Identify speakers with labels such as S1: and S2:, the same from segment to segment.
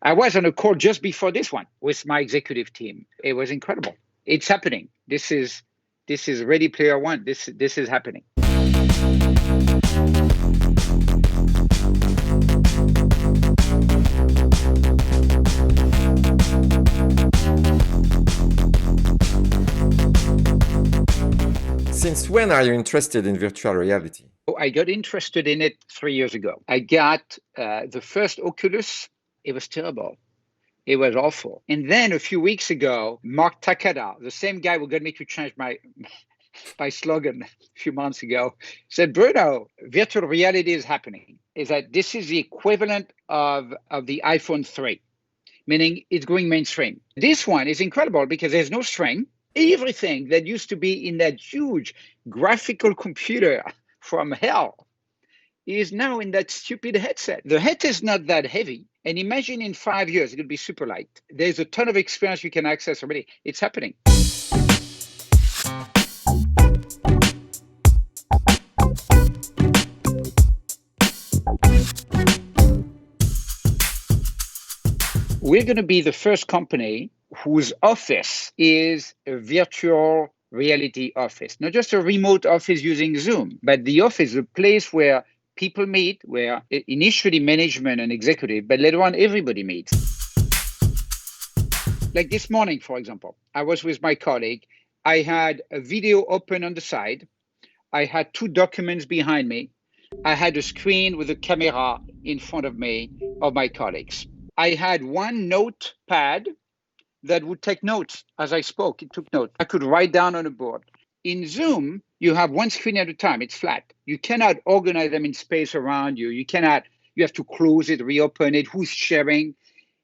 S1: I was on a call just before this one with my executive team. It was incredible. It's happening. This is Ready Player One. This is happening.
S2: Since when are you interested in virtual reality?
S1: I got interested in it 3 years ago. I got the first Oculus. It was terrible. It was awful. And then a few weeks ago, Mark Takada, the same guy who got me to change my slogan a few months ago, said, Bruno, virtual reality is happening. Is that this is the equivalent of the iPhone 3, meaning it's going mainstream. This one is incredible because there's no string. Everything that used to be in that huge graphical computer from hell is now in that stupid headset. The headset is not that heavy. And imagine in 5 years, it'll be super light. There's a ton of experience you can access already. It's happening. We're going to be the first company whose office is a virtual reality office, not just a remote office using Zoom, but the office, a place where people meet, where initially management and executive, but later on everybody meets. Like this morning, for example, I was with my colleague. I had a video open on the side. I had 2 documents behind me. I had a screen with a camera in front of me of my colleagues. I had one notepad that would take notes as I spoke. It took notes. I could write down on a board. In Zoom, you have one screen at a time. It's flat. You cannot organize them in space around you. You have to close it, reopen it, who's sharing.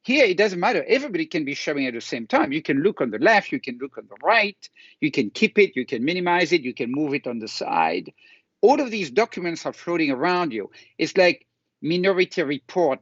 S1: Here, it doesn't matter. Everybody can be sharing at the same time. You can look on the left, you can look on the right, you can keep it, you can minimize it, you can move it on the side. All of these documents are floating around you. It's like Minority Report.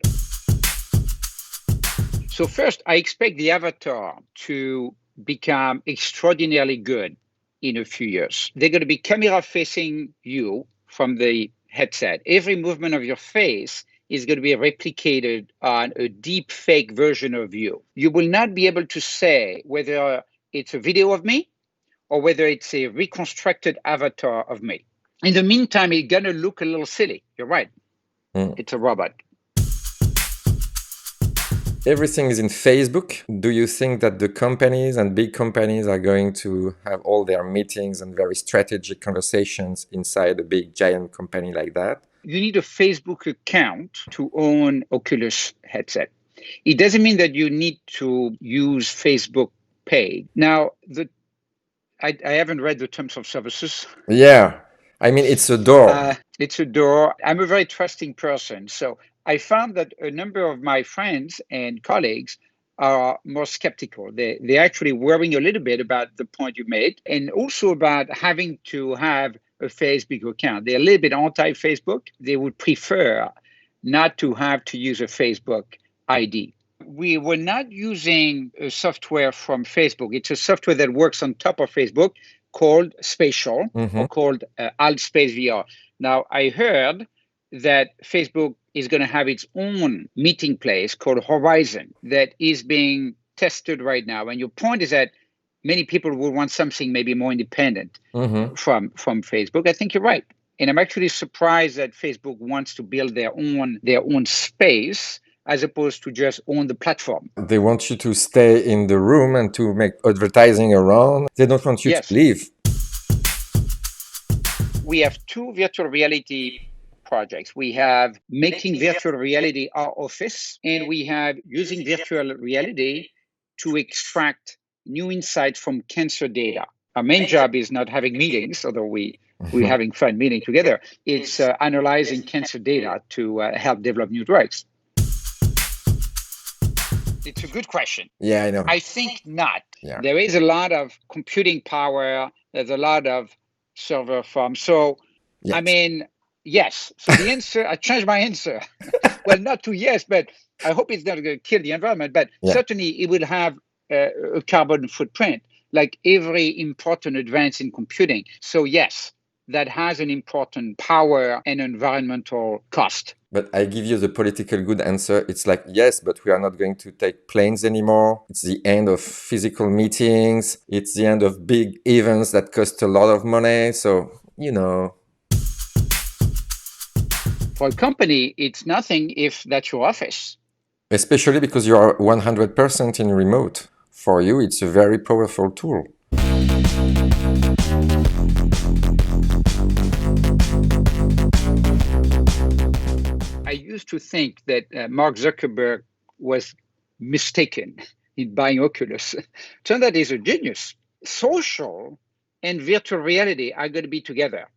S1: So first, I expect the avatar to become extraordinarily good in a few years. They're going to be camera facing you from the headset. Every movement of your face is going to be replicated on a deep fake version of you. You will not be able to say whether it's a video of me or whether it's a reconstructed avatar of me. In the meantime, it's going to look a little silly. You're right. It's a robot.
S2: Everything is in Facebook. Do you think that the companies and big companies are going to have all their meetings and very strategic conversations inside a big giant company like that?
S1: You need a Facebook account to own Oculus headset. It doesn't mean that you need to use Facebook Pay. Now, I haven't read the terms of services.
S2: Yeah. I mean, it's a door.
S1: It's a door. I'm a very trusting person. So I found that a number of my friends and colleagues are more skeptical. They're actually worrying a little bit about the point you made and also about having to have a Facebook account. They're a little bit anti-Facebook. They would prefer not to have to use a Facebook ID. We were not using a software from Facebook. It's a software that works on top of Facebook called Spatial or called Altspace VR. Now, I heard that Facebook is going to have its own meeting place called Horizon that is being tested right now. And your point is that many people will want something maybe more independent from Facebook. I think you're right. And I'm actually surprised that Facebook wants to build their own space as opposed to just own the platform.
S2: They want you to stay in the room and to make advertising around. They don't want you to leave.
S1: We have 2 virtual reality projects. We have making virtual reality our office, and we have using virtual reality to extract new insights from cancer data. Our main job is not having meetings, although we're having fun meeting together. It's analyzing cancer data to help develop new drugs. It's a good question.
S2: Yeah, I know.
S1: I think not. Yeah. There is a lot of computing power. There's a lot of server farms. So, yes. I mean, yes. So the answer, I changed my answer. Well, not to yes, but I hope it's not going to kill the environment. But certainly it will have a carbon footprint, like every important advance in computing. So yes, that has an important power and environmental cost.
S2: But I give you the political good answer. It's like, yes, but we are not going to take planes anymore. It's the end of physical meetings. It's the end of big events that cost a lot of money. So,
S1: For a company, it's nothing if that's your office.
S2: Especially because you are 100% in remote. For you, it's a very powerful tool.
S1: I used to think that Mark Zuckerberg was mistaken in buying Oculus. Turns out he's a genius. Social and virtual reality are going to be together.